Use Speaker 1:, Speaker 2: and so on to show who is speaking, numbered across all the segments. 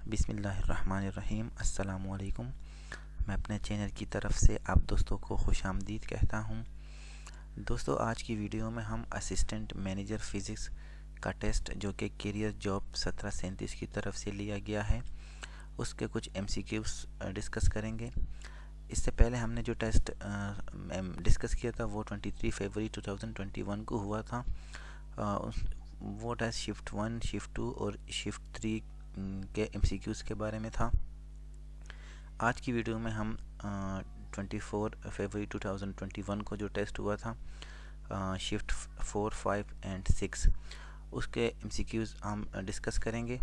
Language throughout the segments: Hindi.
Speaker 1: बिस्मिल्लाहिर्रहमानिर्रहीम। अस्सलामुअलैकुम। मैं अपने चैनल की तरफ से आप दोस्तों को खुशामदीद कहता हूं। दोस्तों, आज की वीडियो में हम असिस्टेंट मैनेजर फ़िज़िक्स का टेस्ट जो कि कैरियर जॉब 1737 की तरफ से लिया गया है, उसके कुछ MCQs डिस्कस करेंगे। इससे पहले हमने जो टेस्ट डिस्कस किया था वो 23 फरवरी 2021 को हुआ था। वो टेस्ट शिफ्ट 1, शिफ्ट 2 और शिफ्ट 3 के MCQs के बारे में था। आज की वीडियो में हम 24 फरवरी 2021 को जो टेस्ट हुआ था शिफ्ट 4, 5 एंड 6, उसके MCQs हम डिस्कस करेंगे।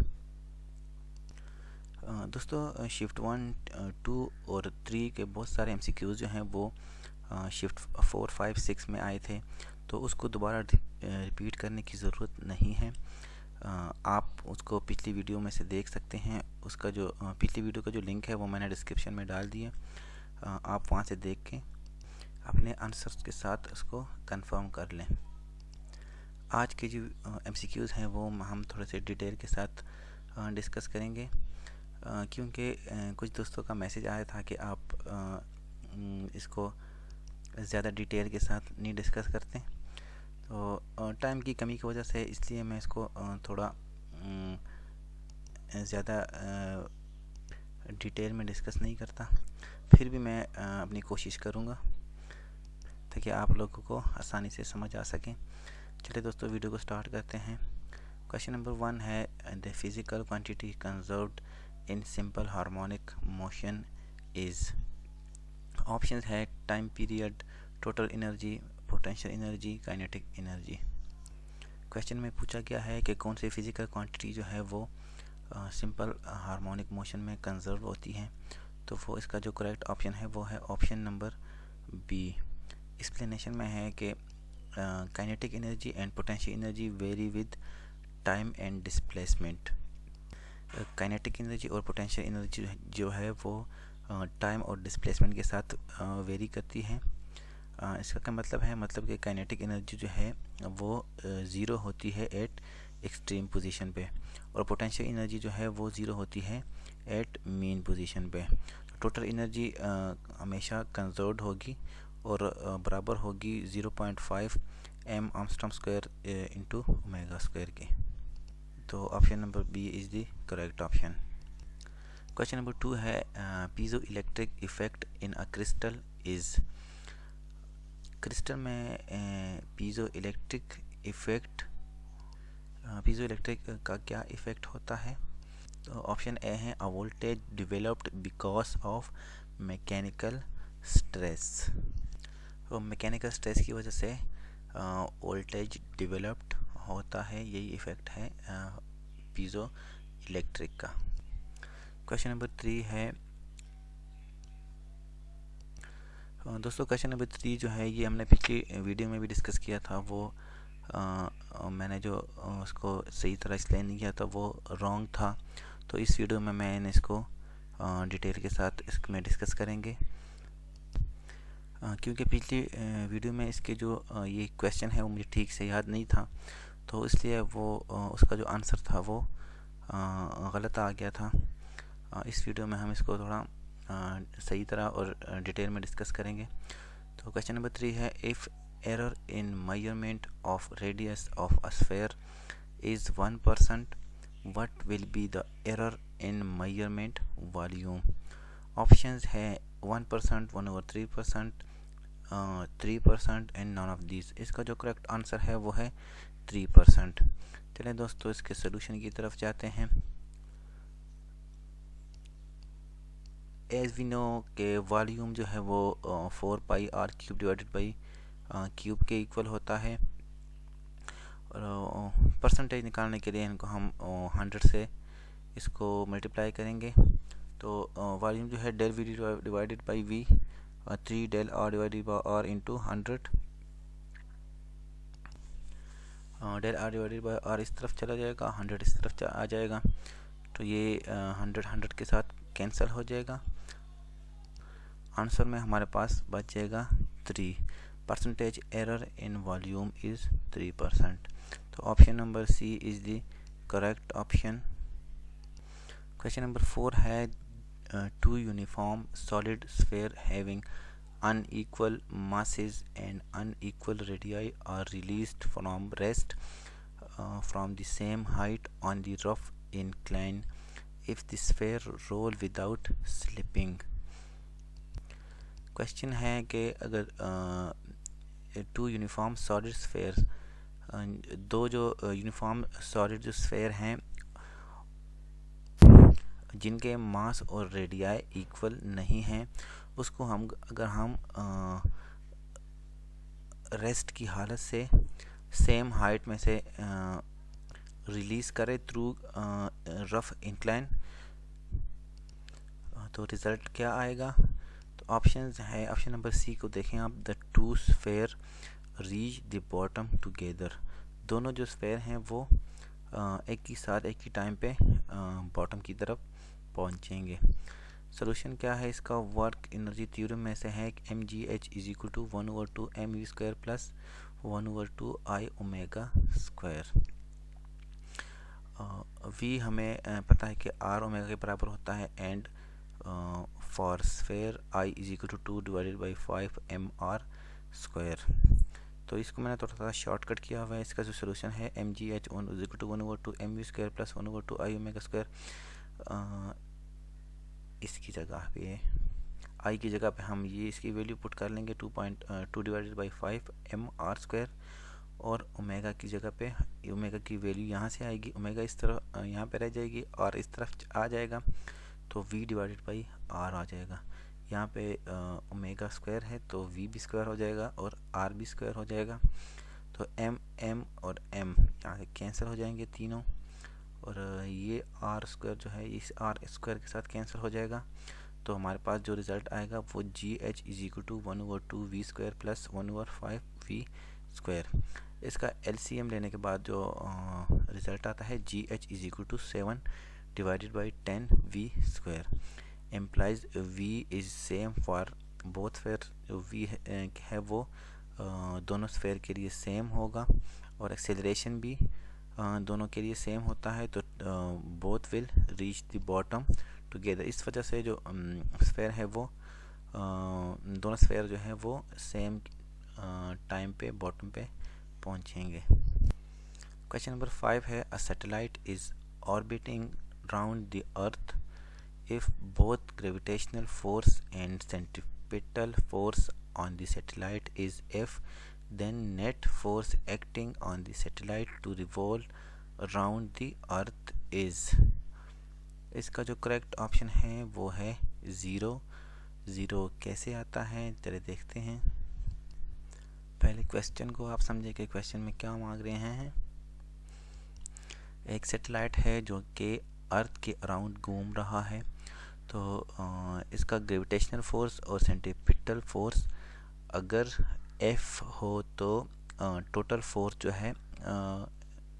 Speaker 1: दोस्तों, शिफ्ट 1, 2 और 3 के बहुत सारे MCQs जो हैं वो शिफ्ट 4, 5, 6 में आए थे, तो उसको दोबारा रिपीट करने की ज़रूरत नहीं है। आप उसको पिछली वीडियो में से देख सकते हैं। उसका जो पिछली वीडियो का जो लिंक है वो मैंने डिस्क्रिप्शन में डाल दिया। आप वहाँ से देख के अपने आंसर्स के साथ उसको कंफर्म कर लें। आज के जो MCQs हैं वो हम थोड़े से डिटेल के साथ डिस्कस करेंगे, क्योंकि कुछ दोस्तों का मैसेज आया था कि आप इसको ज़्यादा डिटेल के साथ नहीं डिस्कस करते, तो टाइम की कमी की वजह से इसलिए मैं इसको थोड़ा ज़्यादा डिटेल में डिस्कस नहीं करता। फिर भी मैं अपनी कोशिश करूँगा ताकि आप लोगों को आसानी से समझ आ सके। चलिए दोस्तों, वीडियो को स्टार्ट करते हैं। क्वेश्चन नंबर 1 है, the physical quantity conserved in simple harmonic motion is. Option है time period, total energy, potential energy, kinetic energy. Question में पूछा गया है कि कौन सी फिज़िकल क्वांटिटी जो है वो सिंपल हार्मोनिक मोशन में कंजर्व होती है, तो वो इसका जो करेक्ट ऑप्शन है वो है ऑप्शन नंबर बी। एक्सप्लेनेशन में है कि kinetic energy and potential energy very with time and displacement. Kinetic energy और पोटेंशियल एनर्जी जो है वो टाइम और डिस्प्लेसमेंट के साथ वेरी करती है। इसका क्या मतलब है? मतलब कि काइनेटिक एनर्जी जो है वो ज़ीरो होती है एट एक्सट्रीम पोजीशन पे, और पोटेंशियल एनर्जी जो है वो ज़ीरो होती है एट मीन पोजीशन पे। टोटल एनर्जी हमेशा कंजर्व्ड होगी और बराबर होगी 0.5 m आर्मस्ट्रॉन्ग स्क्वायर इंटू ओमेगा स्क्वायर के। तो option number B is the correct option. Question number 2 है, piezoelectric effect in a crystal is. Crystal में पीजो इलेक्ट्रिक का क्या इफ़ेक्ट होता है? तो ऑप्शन ए है, a voltage developed because of mechanical stress. तो मैकेनिकल स्ट्रेस की वजह से वोल्टेज डिवेलप्ड होता है, यही इफ़ेक्ट है पीजो इलेक्ट्रिक का। क्वेश्चन नंबर 3 है, दोस्तों क्वेश्चन नंबर 3 जो है ये हमने पिछली वीडियो में भी डिस्कस किया था। वो मैंने जो उसको सही तरह एक्सप्लेन नहीं किया था वो रॉन्ग था, तो इस वीडियो में मैंने इसको डिटेल के साथ इसमें डिस्कस करेंगे। क्योंकि पिछली वीडियो में इसके जो ये क्वेश्चन है वो मुझे ठीक से याद नहीं था, तो इसलिए वो उसका जो आंसर था वो गलत आ गया था। इस वीडियो में हम इसको थोड़ा सही तरह और डिटेल में डिस्कस करेंगे। तो क्वेश्चन नंबर 3 है, if error in measurement of radius of a sphere is 1%, what will be the error in measurement volume? Options है 1%, 1/3%, 3% एंड नॉन ऑफ दिस। इसका जो करेक्ट आंसर है वो है 3%। चलिए दोस्तों, इसके सोल्यूशन की तरफ जाते हैं। एज वी नो के वॉल्यूम जो है वो 4πr³ डिवाइडेड बाई क्यूब के इक्वल होता है, और परसेंटेज निकालने के लिए इनको हम 100 से इसको मल्टीप्लाई करेंगे। तो वॉल्यूम जो है del V divided by V, 3 del r divided by r into 100। Del r divided by r इस तरफ चला जाएगा, 100 इस तरफ आ जाएगा, तो ये 100 के साथ कैंसिल हो जाएगा। आंसर में हमारे पास बच जाएगा 3। Percentage error in volume is 3%। तो option number C is the correct option. Question number 4 है two uniform solid sphere having unequal masses and unequal radii are released from rest from the same height on the rough incline if the sphere roll without slipping. Question है कि अगर टू यूनिफॉर्म सॉलिड स्फेयर, दो जो यूनिफॉर्म सॉलिड जो स्फेयर हैं जिनके मास और रेडियाई इक्वल नहीं हैं, उसको अगर हम रेस्ट की हालत से सेम हाइट में से रिलीज़ करें थ्रू रफ इंक्लाइन, तो रिज़ल्ट क्या आएगा? तो ऑप्शंस है, ऑप्शन नंबर सी को देखें आप, the two sphere reach the bottom together. दोनों जो स्फेयर हैं वो एक ही साथ एक ही टाइम पे बॉटम की तरफ पहुंचेंगे। सोल्यूशन क्या है इसका? वर्क एनर्जी थ्योरम में से है कि mgh is equal to 1/2 mv square plus 1/2 I omega square. v हमें पता है कि r ओमेगा के बराबर होता है, and for sphere I is equal to 2 divided by 5 mr square. तो इसको मैंने थोड़ा सा शॉर्टकट किया हुआ है। इसका जो सोल्यूशन है mgh is equal to 1/2 mv square plus 1/2 I omega square. इसकी जगह पे आई की जगह पे हम ये इसकी वैल्यू पुट कर लेंगे 2.2 डिवाइडेड बाई 5 mr स्क्वायर, और ओमेगा की जगह पे ओमेगा की वैल्यू यहाँ से आएगी, ओमेगा इस तरफ यहाँ पे रह जाएगी और इस तरफ आ जाएगा, तो v डिवाइडेड बाई r आ जाएगा। यहाँ पे ओमेगा स्क्वायर है तो v भी स्क्वायर हो जाएगा और r भी स्क्वायर हो जाएगा, तो m और m यहाँ से कैंसिल हो जाएंगे तीनों, और ये r स्क्वायर जो है इस r स्क्वायर के साथ कैंसिल हो जाएगा। तो हमारे पास जो रिज़ल्ट आएगा वो gh is equal to 1/2 v square plus 1/5 v square. इसका LCM लेने के बाद जो रिज़ल्ट आता है gh is equal to 7 divided by 10 v square implies v is same for both sphere. जो v है वो दोनों स्फेयर के लिए सेम होगा, और एक्सेलरेशन भी दोनों के लिए सेम होता है, तो both will reach the bottom together. इस वजह से जो स्फेयर है वो दोनों स्फेयर जो है वो सेम टाइम पे बॉटम पे पहुंचेंगे। क्वेश्चन नंबर 5 है a satellite is orbiting round the earth if both gravitational force and centripetal force on the satellite is F, then net force acting on the satellite to revolve around the earth is। इसका जो करेक्ट ऑप्शन है वो है 0। 0 कैसे आता है चलिए देखते हैं। पहले क्वेश्चन को आप समझे कि क्वेश्चन में क्या मांग रहे हैं। एक सैटेलाइट है जो कि अर्थ के अराउंड घूम रहा है, तो इसका ग्रेविटेशनल फोर्स और सेंट्रीपिटल फोर्स अगर F हो तो टोटल फोर्स जो है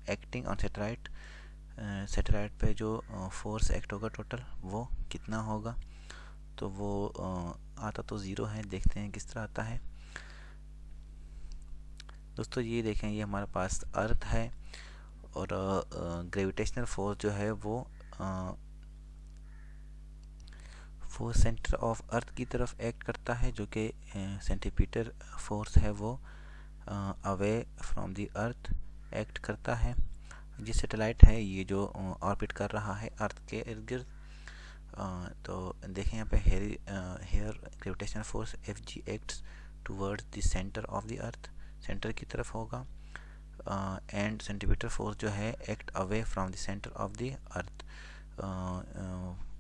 Speaker 1: एक्टिंग ऑन सैटेलाइट पे जो फोर्स एक्ट होगा टोटल वो कितना होगा, तो वो आता तो 0 है। देखते हैं किस तरह आता है। दोस्तों ये देखें, ये हमारे पास अर्थ है और ग्रेविटेशनल फोर्स जो है वो सेंटर ऑफ अर्थ की तरफ एक्ट करता है, जो कि सेंटीपीटर फोर्स है वो away from the earth act करता है। जिस सैटेलाइट है ये जो ऑर्बिट कर रहा है अर्थ के इर्द गिर्द, तो देखें यहाँ पे here gravitational force Fg acts towards the centre of the earth, centre की तरफ होगा, एंड सेंटीपीटर फोर्स जो है act away from the centre of the earth.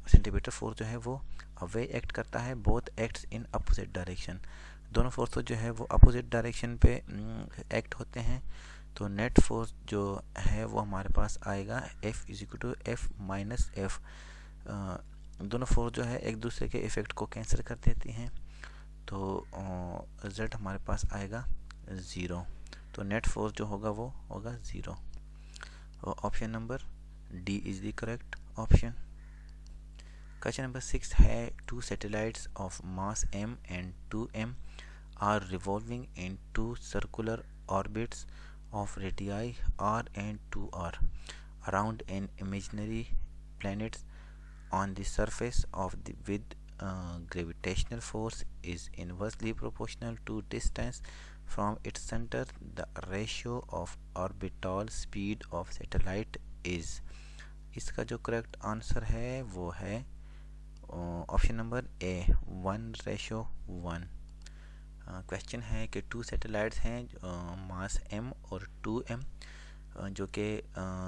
Speaker 1: Centripetal force जो है वो अवे एक्ट करता है, both acts in opposite direction. दोनों फोर्स जो है वो अपोजिट डायरेक्शन पे एक्ट होते हैं, तो नेट फोर्स जो है वो हमारे पास आएगा F is equal to F minus F। दोनों फोर्स जो है एक दूसरे के इफेक्ट को कैंसिल कर देती हैं, तो रिजल्ट हमारे पास आएगा 0। तो नेट फोर्स जो होगा वो होगा 0। Option number D is the correct option. Question number 6 है two satellites of mass m and 2m are revolving in two circular orbits of radii r and 2r around an imaginary planet on the surface of the with gravitational force is inversely proportional to distance from its center. The ratio of orbital speed of satellite is, इसका जो करेक्ट आंसर है वो है ऑप्शन नंबर ए 1:1। क्वेश्चन है कि 2 सैटेलाइट्स हैं मास m और 2m जो कि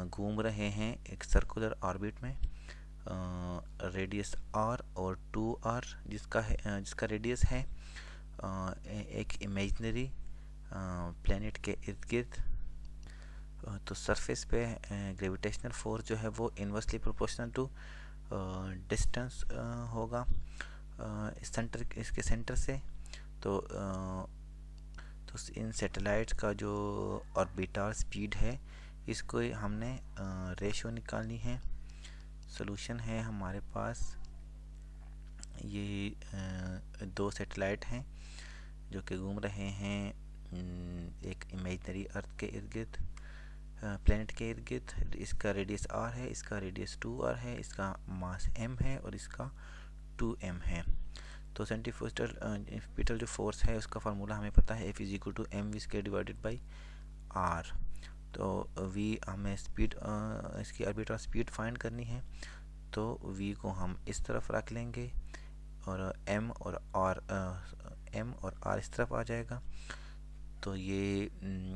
Speaker 1: घूम रहे हैं एक सर्कुलर ऑर्बिट में, रेडियस r और 2r जिसका रेडियस है एक इमेजिनरी प्लैनेट के इर्द गिर्द। तो सरफेस पे ग्रेविटेशनल फोर्स जो है वो इन्वर्सली प्रोपोर्शनल टू डिस्टेंस होगा इसके सेंटर से। तो इन सैटेलाइट्स का जो ऑर्बिटल स्पीड है इसको हमने रेशियो निकालनी है। सॉल्यूशन है हमारे पास, ये 2 सैटेलाइट हैं जो कि घूम रहे हैं एक इमेजिनरी अर्थ के इर्द गिर्द, प्लैनेट के इर्द गिर्द। इसका रेडियस r है, इसका रेडियस 2r है, इसका मास m है और इसका 2m है। तो सेंट्रीफ्यूगल जो फोर्स है उसका फार्मूला हमें पता है, F = mv² divided by r। तो v हमें स्पीड इसकी ऑर्बिटल स्पीड फाइंड करनी है, तो v को हम इस तरफ रख लेंगे और m और r इस तरफ आ जाएगा। तो ये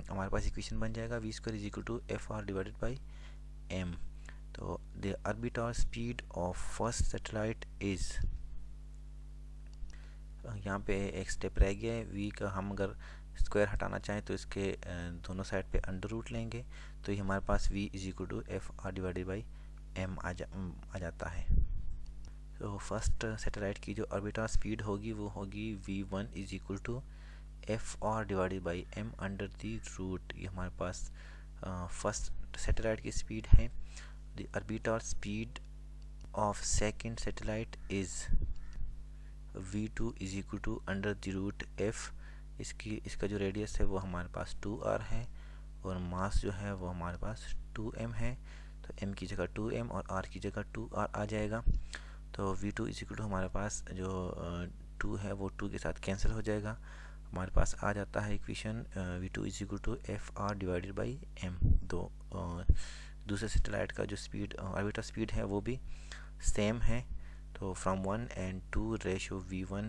Speaker 1: हमारे पास इक्वेशन बन जाएगा v² = fr divided by m। तो the orbital speed of first satellite is, यहाँ पे एक स्टेप रह गया है, v का हम अगर स्क्वायर हटाना चाहें तो इसके दोनों साइड पे अंडर रूट लेंगे, तो ये हमारे पास v = fr divided by m आ जाता है। तो फर्स्ट सैटेलाइट की जो ऑर्बिटल स्पीड होगी वो होगी v1 = fr divided by m under the root. ये हमारे पास फर्स्ट सैटेलाइट की स्पीड है। The orbital speed of second satellite is v2 = under the root f। इसका जो रेडियस है वो हमारे पास 2r है और मास जो है वो हमारे पास 2m है। तो m की जगह 2m और r की जगह 2r आ जाएगा। तो v2 = हमारे पास जो 2 है वो 2 के साथ कैंसिल हो जाएगा, हमारे पास आ जाता है equation v2 = fr divided by m। दूसरे सैटेलाइट का जो स्पीड ऑर्बिटल स्पीड है वो भी सेम है। तो from 1 and 2 ratio v1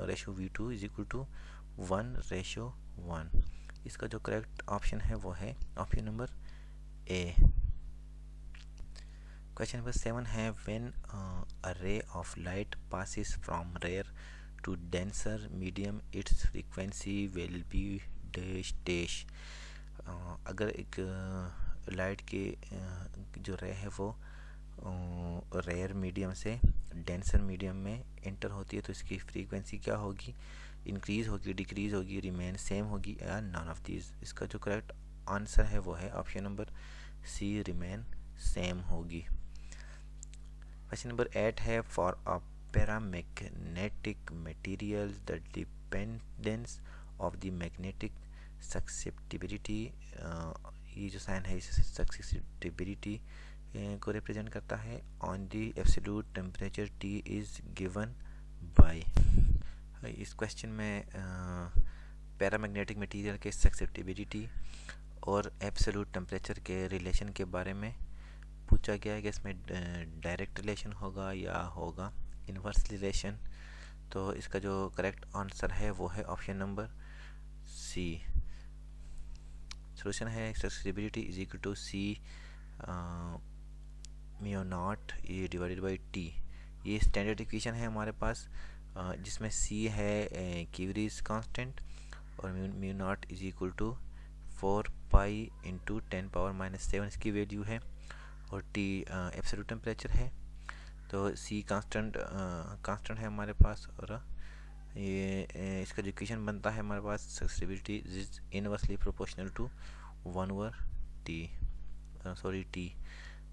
Speaker 1: ratio v2 = 1:1। इसका जो करेक्ट ऑप्शन है वो है option number A. Question number 7 है when a ray of light passes from rare to denser medium its frequency will be dash. अगर एक लाइट के जो रे है वो रेयर मीडियम से डेंसर मीडियम में एंटर होती है तो इसकी फ्रीक्वेंसी क्या होगी, इंक्रीज़ होगी, डिक्रीज़ होगी, रिमेन सेम होगी या नॉन ऑफ दीज। इसका जो करेक्ट आंसर है वो है option number C, remain same होगी। क्वेश्चन नंबर 8 है for a paramagnetic material the dependence of the magnetic susceptibility, ये जो साइन है इस ससेप्टिबिलिटी को रिप्रेजेंट करता है on the absolute temperature T is given by. इस क्वेश्चन में पैरामैग्नेटिक मटेरियल के ससेप्टिबिलिटी और एब्सोल्यूट टेम्परेचर के रिलेशन के बारे में पूछा गया है कि इसमें डायरेक्ट रिलेशन होगा या होगा इन्वर्स रिलेशन। तो इसका जो करेक्ट आंसर है वो है ऑप्शन नंबर सी। सॉल्यूशन है ससेप्टिबिलिटी = C μ0 ये डिवाइडेड बाई T। ये स्टैंडर्ड इक्वेशन है हमारे पास जिसमें C है क्यूरीज कांस्टेंट और μ0 = 4 पाई × 10⁻⁻⁷ इसकी वैल्यू है और T एब्सोल्यूट टेम्परेचर है। तो C कांस्टेंट है हमारे पास और ये इसका जो इक्वेशन बनता है हमारे पास susceptibility is inversely proportional to 1/T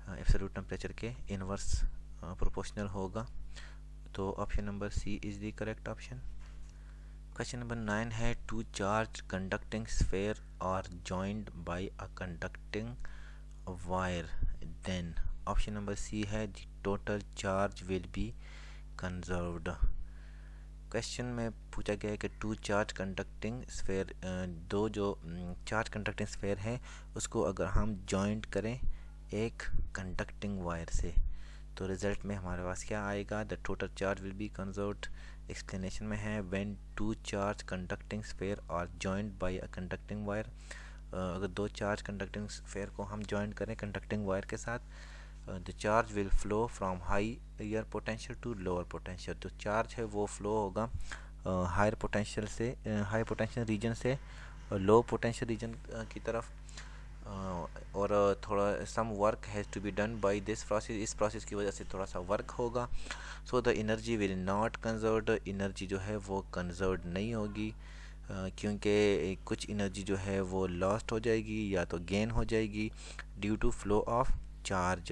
Speaker 1: absolute temperature के इनवर्स प्रोपोर्शनल होगा। तो option number C is the correct option. Question number 9 है two charge conducting sphere are joined by a conducting wire then. Option number C है the total charge will be conserved. क्वेश्चन में पूछा गया है कि टू चार्ज कंडक्टिंग स्फेयर, दो जो चार्ज कंडक्टिंग स्फेयर है उसको अगर हम जॉइंट करें एक कंडक्टिंग वायर से तो रिजल्ट में हमारे पास क्या आएगा, the total charge will be conserved. Explanation में है when two charge conducting sphere are joint by a conducting wire, अगर दो चार्ज कंडक्टिंग स्फेयर को हम जॉइंट करें कंडक्टिंग वायर के साथ, the charge will flow from higher potential to lower potential, तो चार्ज है वो फ्लो होगा हायर पोटेंशियल से, हाई पोटेंशियल रीजन से लो पोटेंशियल रीजन की तरफ, और थोड़ा some work has to be done by this process, इस प्रोसेस की वजह से थोड़ा सा वर्क होगा। So the energy will not conserved, energy जो है वो कंजर्व्ड नहीं होगी, क्योंकि कुछ एनर्जी जो है वो लॉस्ट हो जाएगी या तो गेन हो जाएगी due to flow of charge.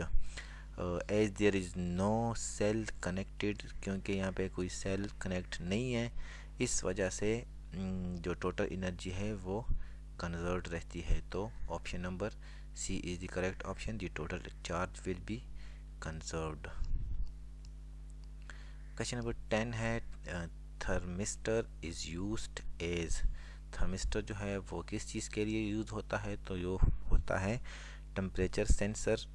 Speaker 1: As there is no cell connected, क्योंकि यहाँ पे कोई सेल कनेक्ट नहीं है, इस वजह से जो टोटल एनर्जी है वो कंजर्व्ड रहती है। तो option number C is the correct option, the total charge will be conserved. Question number 10 है thermistor is used as, thermistor जो है वो किस चीज़ के लिए यूज़ होता है, तो यो होता है टेम्परेचर सेंसर,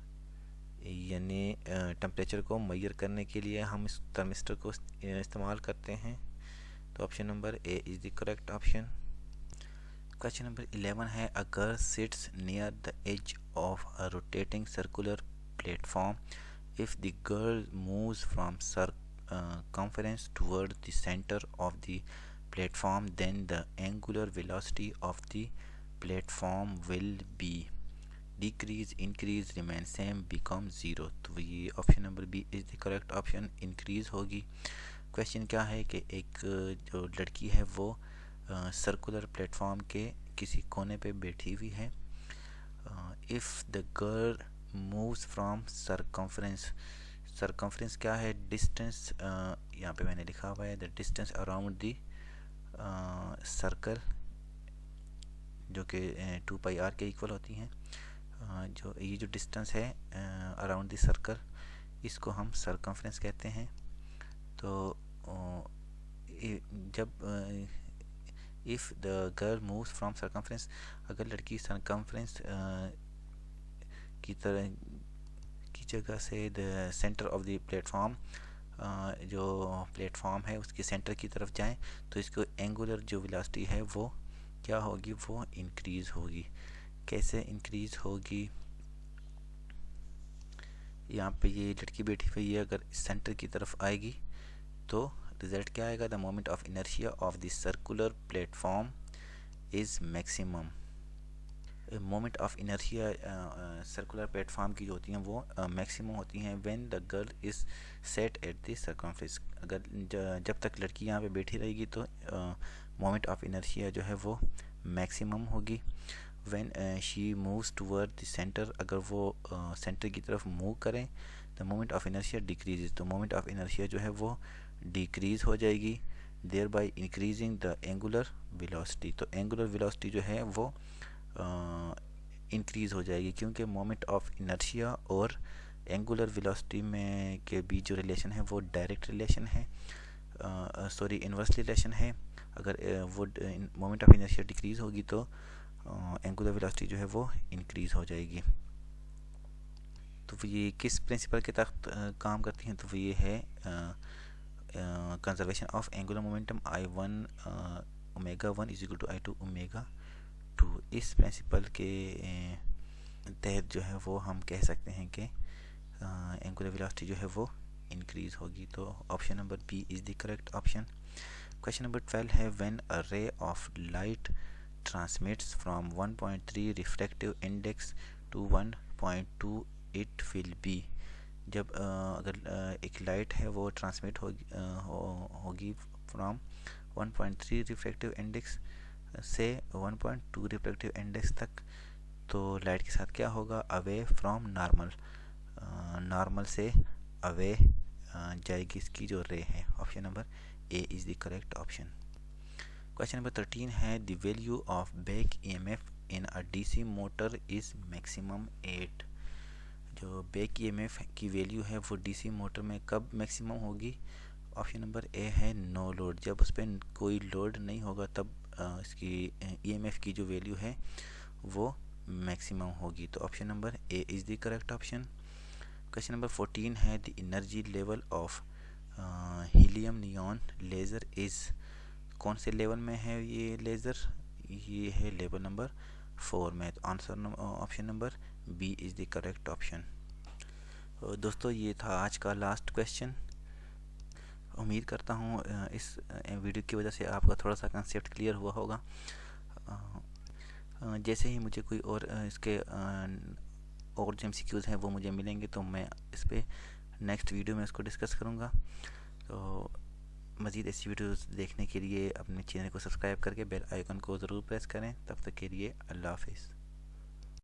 Speaker 1: यानी टेम्परेचर को मेजर करने के लिए हम इस थर्मिस्टर को इस्तेमाल करते हैं। तो option number A is the correct option. Question number 11 है a girl sits near the edge of a rotating circular platform, if the girl moves from circumference toward the center of the platform, then the angular velocity of the platform will be decrease, increase, remain same, become zero। तो ये option number B is the correct option, increase होगी। क्वेश्चन क्या है कि एक जो लड़की है वो सर्कुलर प्लेटफॉर्म के किसी कोने पे बैठी हुई है। If the girl moves from circumference, circumference क्या है, डिस्टेंस, यहाँ पे मैंने लिखा हुआ है the distance around the circle, जो कि 2πr के इक्वल होती हैं। जो ये जो डिस्टेंस है अराउंड द सर्कल, इसको हम सरकमफ्रेंस कहते हैं। तो जब if the girl moves from circumference, अगर लड़की सरकमफ्रेंस की तरह की जगह से the centre of the platform, जो प्लेटफॉर्म है उसके सेंटर की तरफ जाएं, तो इसको एंगुलर जो वेलोसिटी है वो क्या होगी, वो इंक्रीज़ होगी। कैसे इंक्रीज़ होगी, यहाँ पे ये लड़की बैठी हुई है, अगर सेंटर की तरफ आएगी तो रिजल्ट क्या आएगा, the moment of inertia of the circular platform is maximum. Moment of inertia circular platform की जो होती हैं वो मैक्सिमम होती हैं when the girl is set at the circumference, अगर जब तक लड़की यहाँ पे बैठी रहेगी तो मोमेंट ऑफ इनर्शिया जो है वो मैक्सिमम होगी। When she moves toward the center, अगर वो सेंटर की तरफ मूव करें, the moment of inertia decrease, तो मोमेंट ऑफ इनर्शिया जो है वो डिक्रीज़ हो जाएगी, thereby increasing the angular velocity, तो एंगुलर वेलोसिटी जो है वो इंक्रीज़ हो जाएगी, क्योंकि मोमेंट ऑफ इनर्शिया और एंगुलर वेलोसिटी में के बीच जो रिलेशन है वो डायरेक्ट रिलेशन है, सॉरी इन्वर्स रिलेशन है। अगर वो मोमेंट ऑफ इनर्शिया डिक्रीज़ होगी तो एंगुलर वेलोसिटी जो है वो इंक्रीज़ हो जाएगी। तो ये किस प्रिंसिपल के तहत काम करती हैं, तो ये है conservation of angular momentum I1 ω1 is equal to I2 ω2। इस प्रिंसिपल के तहत जो है वो हम कह सकते हैं कि एंगुलर वेलोसिटी जो है वो इंक्रीज़ होगी। तो option number B is the correct option. Question number 12 है when a ray of light transmits from 1.3 refractive index to 1.2 it will be, जब अगर एक लाइट है वो ट्रांसमिट होगी फ्रॉम 1.3 रिफ्रैक्टिव इंडेक्स से 1.2 रिफ्रैक्टिव इंडेक्स तक, तो लाइट के साथ क्या होगा, अवे फ्रॉम नॉर्मल, नॉर्मल से अवे जाएगी इसकी जो रे है। Option number A is the correct option. Question number 13 है the value of back EMF in a DC motor is maximum 8, जो बैक ईएमएफ की वैल्यू है वो डीसी मोटर में कब मैक्सिमम होगी? ऑप्शन नंबर ए है नो लोड, जब उस पर कोई लोड नहीं होगा तब इसकी ईएमएफ की जो वैल्यू है वो मैक्सिमम होगी। तो option number A is the correct option. Question number 14 है the energy level of helium neon laser is, कौन से लेवल में है ये लेज़र? ये है लेवल नंबर 4 में। तो answer option number B is the correct option. दोस्तों ये था आज का लास्ट क्वेश्चन। उम्मीद करता हूँ इस वीडियो की वजह से आपका थोड़ा सा कंसेप्ट क्लियर हुआ होगा। जैसे ही मुझे कोई और इसके और जो MCQs हैं वो मुझे मिलेंगे तो मैं इस पर नेक्स्ट वीडियो में इसको डिस्कस करूँगा। तो मज़ीद ऐसी वीडियोस देखने के लिए अपने चैनल को सब्सक्राइब करके बेल आइकन को ज़रूर प्रेस करें। तब तक के लिए अल्लाह हाफिज़।